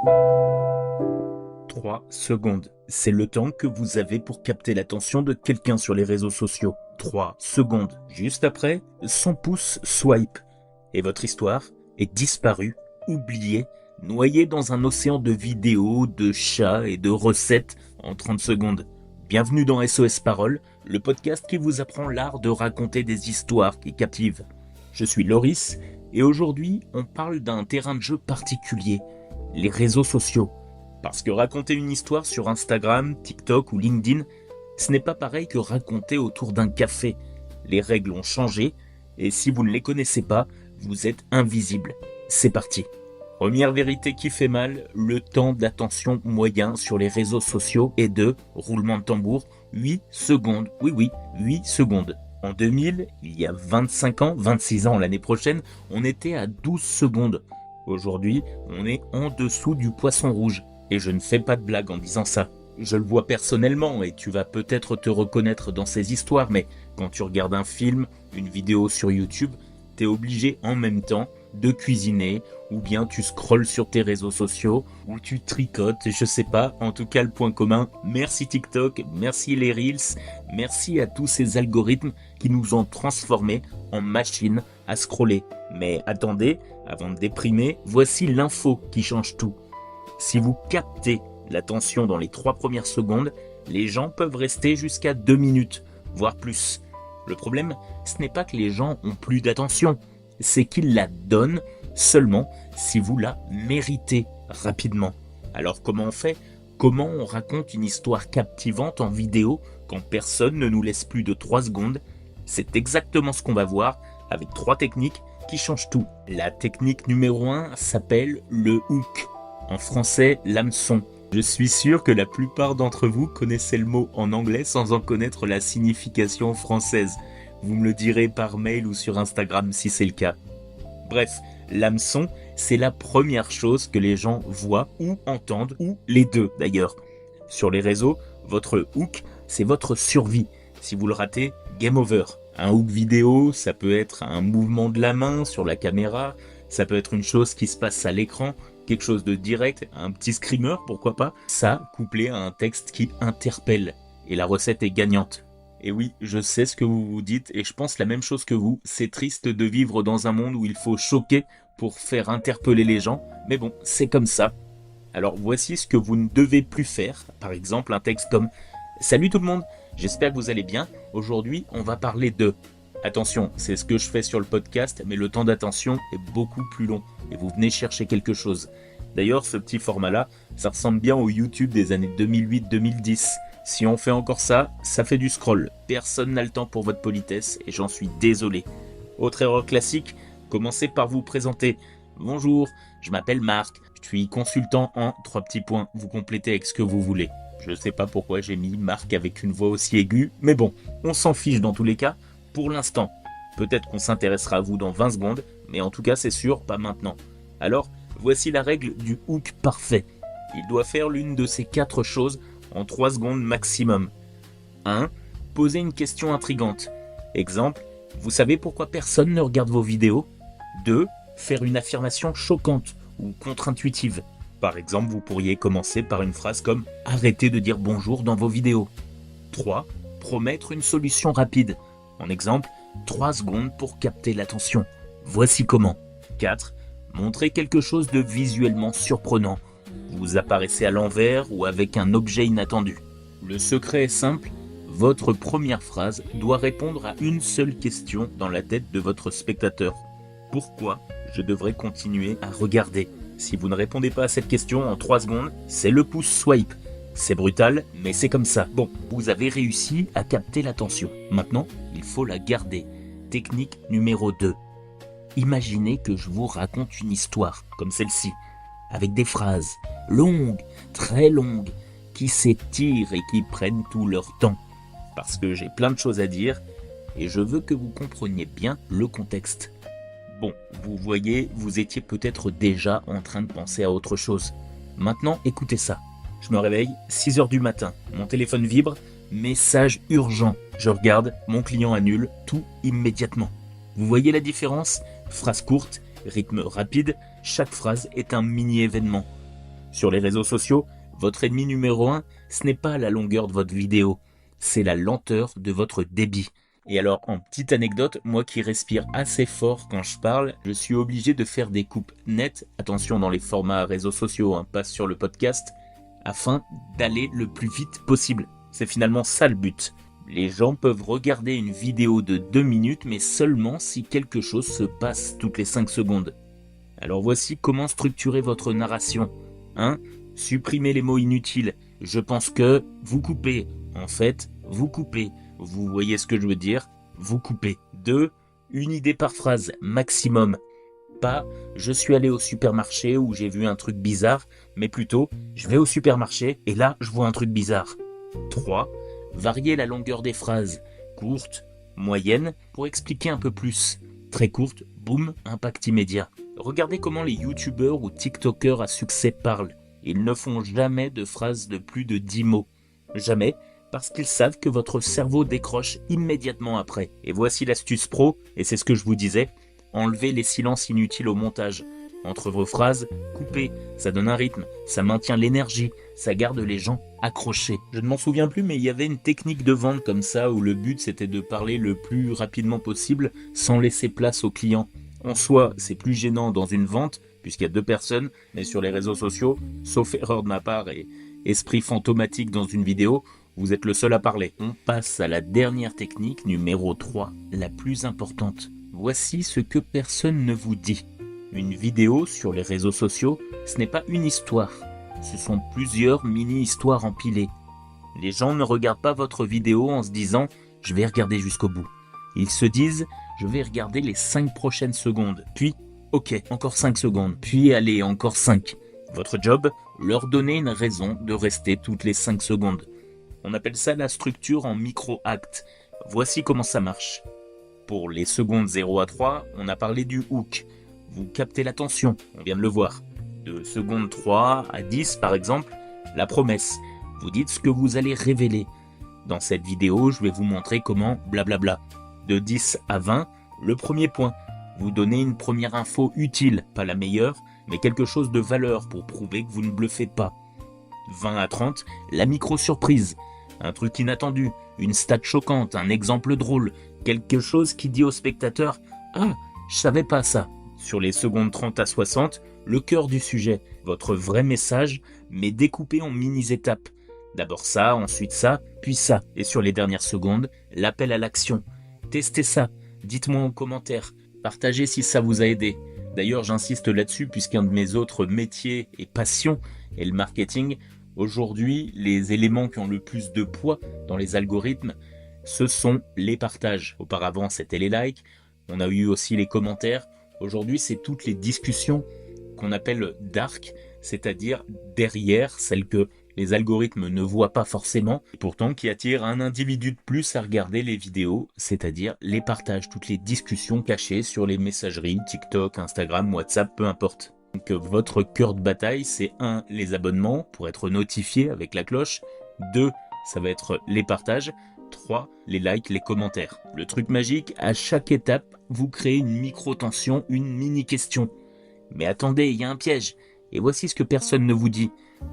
3 secondes. C'est le temps que vous avez pour capter l'attention de quelqu'un sur les réseaux sociaux. 3 secondes. Juste après, son pouce swipe. Et votre histoire est disparue, oubliée, noyée dans un océan de vidéos, de chats et de recettes en 30 secondes. Bienvenue dans SOS Parole, le podcast qui vous apprend l'art de raconter des histoires qui captivent. Je suis Loris et aujourd'hui on parle d'un terrain de jeu particulier, les réseaux sociaux. Parce que raconter une histoire sur Instagram, TikTok ou LinkedIn, ce n'est pas pareil que raconter autour d'un café. Les règles ont changé et si vous ne les connaissez pas, vous êtes invisible. C'est parti. Première vérité qui fait mal, le temps d'attention moyen sur les réseaux sociaux est de, roulement de tambour, 8 secondes. Oui, 8 secondes. En 2000, il y a 25 ans, 26 ans l'année prochaine, on était à 12 secondes. Aujourd'hui, on est en dessous du poisson rouge. Et je ne fais pas de blague en disant ça. Je le vois personnellement et tu vas peut-être te reconnaître dans ces histoires, mais quand tu regardes un film, une vidéo sur YouTube, t'es obligé en même temps de cuisiner, ou bien tu scrolles sur tes réseaux sociaux, ou tu tricotes, je sais pas, en tout cas le point commun, merci TikTok, merci les Reels, merci à tous ces algorithmes qui nous ont transformés en machines à scroller. Mais attendez, avant de déprimer, voici l'info qui change tout. Si vous captez l'attention dans les 3 premières secondes, les gens peuvent rester jusqu'à 2 minutes, voire plus. Le problème, ce n'est pas que les gens ont plus d'attention, c'est qu'ils la donnent seulement si vous la méritez rapidement. Alors comment on fait ? Comment on raconte une histoire captivante en vidéo quand personne ne nous laisse plus de 3 secondes ? C'est exactement ce qu'on va voir avec 3 techniques qui changent tout. La technique numéro 1 s'appelle le hook. En français, l'hameçon. Je suis sûr que la plupart d'entre vous connaissez le mot en anglais sans en connaître la signification française. Vous me le direz par mail ou sur Instagram si c'est le cas. Bref, l'hameçon, c'est la première chose que les gens voient ou entendent, ou les deux d'ailleurs. Sur les réseaux, votre hook, c'est votre survie. Si vous le ratez, game over. Un hook vidéo, ça peut être un mouvement de la main sur la caméra, ça peut être une chose qui se passe à l'écran, quelque chose de direct, un petit screamer, pourquoi pas. Ça, couplé à un texte qui interpelle. Et la recette est gagnante. Et oui, je sais ce que vous vous dites, et je pense la même chose que vous. C'est triste de vivre dans un monde où il faut choquer pour faire interpeller les gens. Mais bon, c'est comme ça. Alors voici ce que vous ne devez plus faire. Par exemple, un texte comme « Salut tout le monde, j'espère que vous allez bien. Aujourd'hui, on va parler de... » Attention, c'est ce que je fais sur le podcast, mais le temps d'attention est beaucoup plus long et vous venez chercher quelque chose. D'ailleurs, ce petit format-là, ça ressemble bien au YouTube des années 2008-2010. Si on fait encore ça, ça fait du scroll. Personne n'a le temps pour votre politesse et j'en suis désolé. Autre erreur classique, commencez par vous présenter. Bonjour, je m'appelle Marc, je suis consultant en... 3 petits points, vous complétez avec ce que vous voulez. Je sais pas pourquoi j'ai mis Marc avec une voix aussi aiguë, mais bon, on s'en fiche dans tous les cas. Pour l'instant, peut-être qu'on s'intéressera à vous dans 20 secondes, mais en tout cas c'est sûr, pas maintenant. Alors, voici la règle du hook parfait. Il doit faire l'une de ces 4 choses en 3 secondes maximum. 1. Poser une question intrigante. Exemple, vous savez pourquoi personne ne regarde vos vidéos ? 2. Faire une affirmation choquante ou contre-intuitive. Par exemple, vous pourriez commencer par une phrase comme « Arrêtez de dire bonjour dans vos vidéos ». 3. Promettre une solution rapide. En exemple, 3 secondes pour capter l'attention. Voici comment. 4. Montrer quelque chose de visuellement surprenant. Vous apparaissez à l'envers ou avec un objet inattendu. Le secret est simple, votre première phrase doit répondre à une seule question dans la tête de votre spectateur. Pourquoi je devrais continuer à regarder ? Si vous ne répondez pas à cette question en 3 secondes, c'est le pouce swipe. C'est brutal, mais c'est comme ça. Bon, vous avez réussi à capter l'attention. Maintenant, il faut la garder. Technique numéro 2. Imaginez que je vous raconte une histoire, comme celle-ci, avec des phrases longues, très longues, qui s'étirent et qui prennent tout leur temps. Parce que j'ai plein de choses à dire, et je veux que vous compreniez bien le contexte. Bon, vous voyez, vous étiez peut-être déjà en train de penser à autre chose. Maintenant, écoutez ça. Je me réveille, 6h du matin, mon téléphone vibre, message urgent. Je regarde, mon client annule, tout immédiatement. Vous voyez la différence ? Phrase courte, rythme rapide, chaque phrase est un mini-événement. Sur les réseaux sociaux, votre ennemi numéro 1, ce n'est pas la longueur de votre vidéo, c'est la lenteur de votre débit. Et alors, en petite anecdote, moi qui respire assez fort quand je parle, je suis obligé de faire des coupes nettes, attention dans les formats réseaux sociaux, pas sur le podcast, afin d'aller le plus vite possible. C'est finalement ça le but. Les gens peuvent regarder une vidéo de 2 minutes, mais seulement si quelque chose se passe toutes les 5 secondes. Alors voici comment structurer votre narration. 1. Supprimez les mots inutiles. Je pense que, vous coupez. En fait, vous coupez. Vous voyez ce que je veux dire? Vous coupez. 2. Une idée par phrase, maximum. Pas « je suis allé au supermarché où j'ai vu un truc bizarre », mais plutôt « je vais au supermarché et là je vois un truc bizarre ». 3. Variez la longueur des phrases, courte, moyenne, pour expliquer un peu plus. Très courte, boum, impact immédiat. Regardez comment les youtubeurs ou tiktokers à succès parlent. Ils ne font jamais de phrases de plus de 10 mots. Jamais, parce qu'ils savent que votre cerveau décroche immédiatement après. Et voici l'astuce pro, et c'est ce que je vous disais, enlevez les silences inutiles au montage. Entre vos phrases, coupez, ça donne un rythme, ça maintient l'énergie, ça garde les gens accrochés. Je ne m'en souviens plus, mais il y avait une technique de vente comme ça où le but c'était de parler le plus rapidement possible sans laisser place au client. En soi, c'est plus gênant dans une vente, puisqu'il y a 2 personnes, mais sur les réseaux sociaux, sauf erreur de ma part et esprit fantomatique dans une vidéo, vous êtes le seul à parler. On passe à la dernière technique, numéro 3, la plus importante. Voici ce que personne ne vous dit. Une vidéo sur les réseaux sociaux, ce n'est pas une histoire. Ce sont plusieurs mini-histoires empilées. Les gens ne regardent pas votre vidéo en se disant « je vais regarder jusqu'au bout ». Ils se disent « je vais regarder les 5 prochaines secondes ». Puis « ok, encore 5 secondes ». Puis « allez, encore 5 ». Votre job, leur donner une raison de rester toutes les 5 secondes. On appelle ça la structure en micro-actes. Voici comment ça marche. Pour les secondes 0 à 3, on a parlé du hook. Vous captez l'attention, on vient de le voir. De secondes 3 à 10 par exemple, la promesse. Vous dites ce que vous allez révéler. Dans cette vidéo, je vais vous montrer comment blablabla. De 10 à 20, le premier point. Vous donnez une première info utile, pas la meilleure, mais quelque chose de valeur pour prouver que vous ne bluffez pas. 20 à 30, la micro-surprise. Un truc inattendu, une stat choquante, un exemple drôle, quelque chose qui dit au spectateur « Ah, je savais pas ça ». Sur les secondes 30 à 60, le cœur du sujet, votre vrai message, mais découpé en mini-étapes. D'abord ça, ensuite ça, puis ça. Et sur les dernières secondes, l'appel à l'action. Testez ça, dites-moi en commentaire, partagez si ça vous a aidé. D'ailleurs, j'insiste là-dessus puisqu'un de mes autres métiers et passions est le marketing. Aujourd'hui, les éléments qui ont le plus de poids dans les algorithmes, ce sont les partages. Auparavant, c'était les likes, on a eu aussi les commentaires. Aujourd'hui, c'est toutes les discussions qu'on appelle dark, c'est-à-dire derrière celles que les algorithmes ne voient pas forcément, et pourtant qui attirent un individu de plus à regarder les vidéos, c'est-à-dire les partages, toutes les discussions cachées sur les messageries, TikTok, Instagram, WhatsApp, peu importe. Donc votre cœur de bataille, c'est 1, les abonnements, pour être notifié avec la cloche, 2, ça va être les partages, 3, les likes, les commentaires. Le truc magique, à chaque étape, vous créez une micro-tension, une mini-question. Mais attendez, il y a un piège. Et voici ce que personne ne vous dit.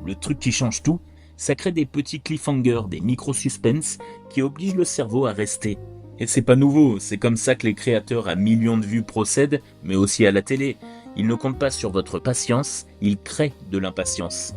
Le truc qui change tout, ça crée des petits cliffhangers, des micro-suspens qui obligent le cerveau à rester. Et c'est pas nouveau, c'est comme ça que les créateurs à millions de vues procèdent, mais aussi à la télé. Ils ne comptent pas sur votre patience, ils créent de l'impatience.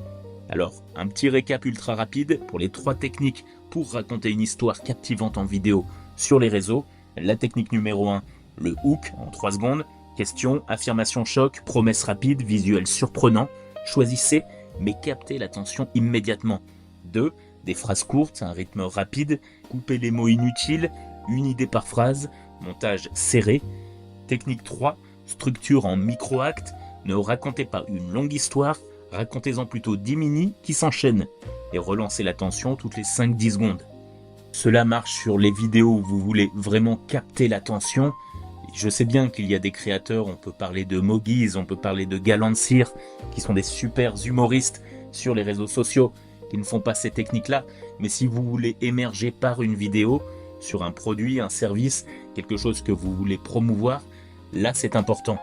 Alors, un petit récap ultra rapide pour les 3 techniques pour raconter une histoire captivante en vidéo sur les réseaux. La technique numéro 1, le hook en 3 secondes. Question, affirmation choc, promesse rapide, visuel surprenant. Choisissez, mais captez l'attention immédiatement. 2, des phrases courtes, un rythme rapide, coupez les mots inutiles, une idée par phrase, montage serré. Technique 3, structure en micro-actes, ne racontez pas une longue histoire, racontez-en plutôt 10 mini qui s'enchaînent et relancez l'attention toutes les 5-10 secondes. Cela marche sur les vidéos où vous voulez vraiment capter l'attention. Je sais bien qu'il y a des créateurs, on peut parler de Mogiz, on peut parler de Galantsir, qui sont des super humoristes sur les réseaux sociaux, qui ne font pas ces techniques-là, mais si vous voulez émerger par une vidéo, sur un produit, un service, quelque chose que vous voulez promouvoir, là c'est important.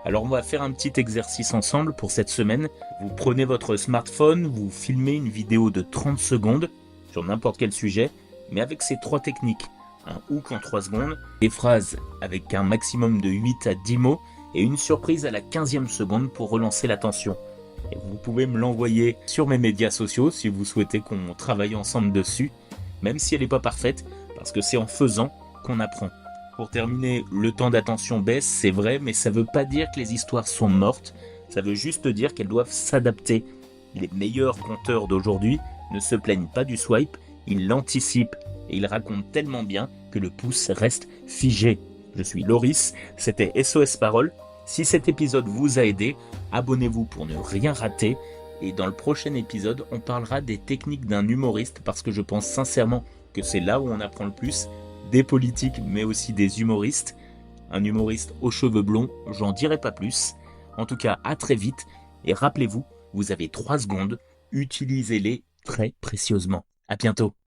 Alors on va faire un petit exercice ensemble pour cette semaine. Vous prenez votre smartphone, vous filmez une vidéo de 30 secondes sur n'importe quel sujet, mais avec ces 3 techniques. Un hook en 3 secondes, des phrases avec un maximum de 8 à 10 mots et une surprise à la 15e seconde pour relancer l'attention. Et vous pouvez me l'envoyer sur mes médias sociaux si vous souhaitez qu'on travaille ensemble dessus, même si elle n'est pas parfaite, parce que c'est en faisant qu'on apprend. Pour terminer, le temps d'attention baisse, c'est vrai, mais ça veut pas dire que les histoires sont mortes, ça veut juste dire qu'elles doivent s'adapter. Les meilleurs conteurs d'aujourd'hui ne se plaignent pas du swipe, ils l'anticipent et ils racontent tellement bien que le pouce reste figé. Je suis Loris, c'était SOS Parole. Si cet épisode vous a aidé, abonnez-vous pour ne rien rater. Et dans le prochain épisode, on parlera des techniques d'un humoriste parce que je pense sincèrement que c'est là où on apprend le plus, des politiques mais aussi des humoristes. Un humoriste aux cheveux blonds, j'en dirai pas plus. En tout cas, à très vite et rappelez-vous, vous avez 3 secondes, utilisez-les très précieusement. À bientôt.